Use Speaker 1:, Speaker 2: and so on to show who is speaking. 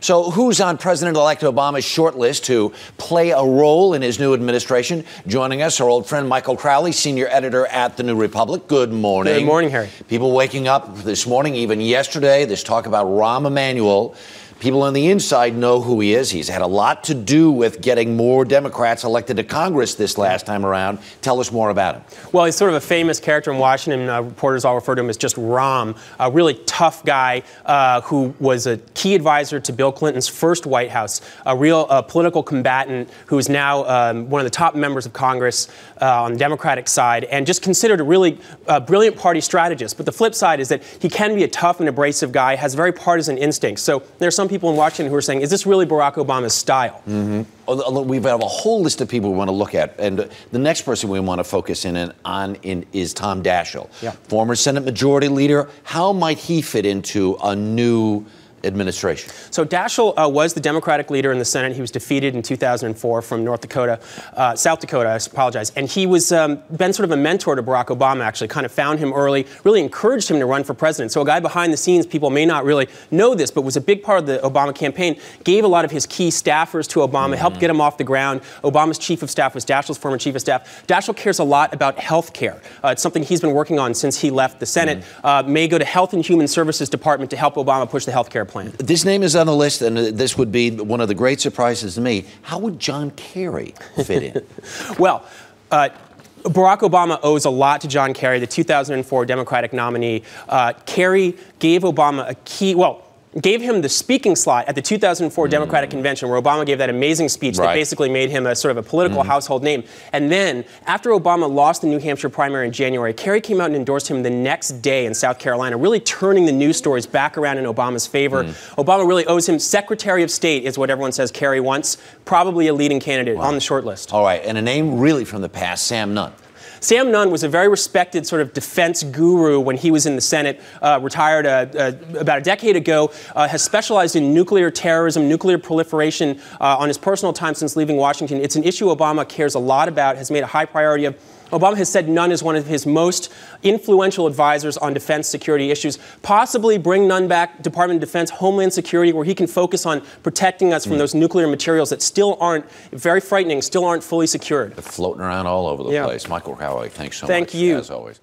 Speaker 1: So who's on President-elect Obama's short list to play a role in his new administration? Joining us, our old friend Michael Crowley, senior editor at The New Republic. Good morning.
Speaker 2: Good morning, Harry.
Speaker 1: People waking up this morning, even yesterday, this talk about Rahm Emanuel. People on the inside know who he is. He's had a lot to do with getting more Democrats elected to Congress this last time around. Tell us more about him.
Speaker 2: Well, he's sort of a famous character in Washington. Reporters all refer to him as just Rahm, a really tough guy who was a key advisor to Bill Clinton's first White House, a real political combatant who is now one of the top members of Congress on the Democratic side, and just considered a really brilliant party strategist. But the flip side is that he can be a tough and abrasive guy, has very partisan instincts. So there's some people in Washington who are saying, is this really Barack Obama's style?
Speaker 1: Mm-hmm. We have a whole list of people we want to look at. And the next person we want to focus in is Tom Daschle, former Senate Majority Leader. How might he fit into a new administration?
Speaker 2: So Daschle was the Democratic leader in the Senate. He was defeated in 2004 from South Dakota, I apologize. And he was been sort of a mentor to Barack Obama, actually, kind of found him early, really encouraged him to run for president. So a guy behind the scenes, people may not really know this, but was a big part of the Obama campaign, gave a lot of his key staffers to Obama, helped get him off the ground. Obama's chief of staff was Daschle's former chief of staff. Daschle cares a lot about health care. It's something he's been working on since he left the Senate. May go to Health and Human Services Department to help Obama push the health care plan.
Speaker 1: This name is on the list, and this would be one of the great surprises to me. How would John Kerry fit in?
Speaker 2: Well, Barack Obama owes a lot to John Kerry, the 2004 Democratic nominee. Kerry gave Obama gave him the speaking slot at the 2004 Democratic Convention, where Obama gave that amazing speech that basically made him a sort of a political household name. And then, after Obama lost the New Hampshire primary in January, Kerry came out and endorsed him the next day in South Carolina, really turning the news stories back around in Obama's favor. Obama really owes him Secretary of State, is what everyone says Kerry wants, probably a leading candidate on the short list.
Speaker 1: All right, and a name really from the past, Sam Nunn.
Speaker 2: Sam Nunn was a very respected sort of defense guru when he was in the Senate, retired about a decade ago, has specialized in nuclear terrorism, nuclear proliferation on his personal time since leaving Washington. It's an issue Obama cares a lot about, has made a high priority of. Obama has said Nunn is one of his most influential advisors on defense security issues. Possibly bring Nunn back, Department of Defense, Homeland Security, where he can focus on protecting us from those nuclear materials that still aren't, very frightening, still aren't fully secured.
Speaker 1: They're floating around all over the place. Michael Crowley, thanks so much.
Speaker 2: Thank you.
Speaker 1: As always.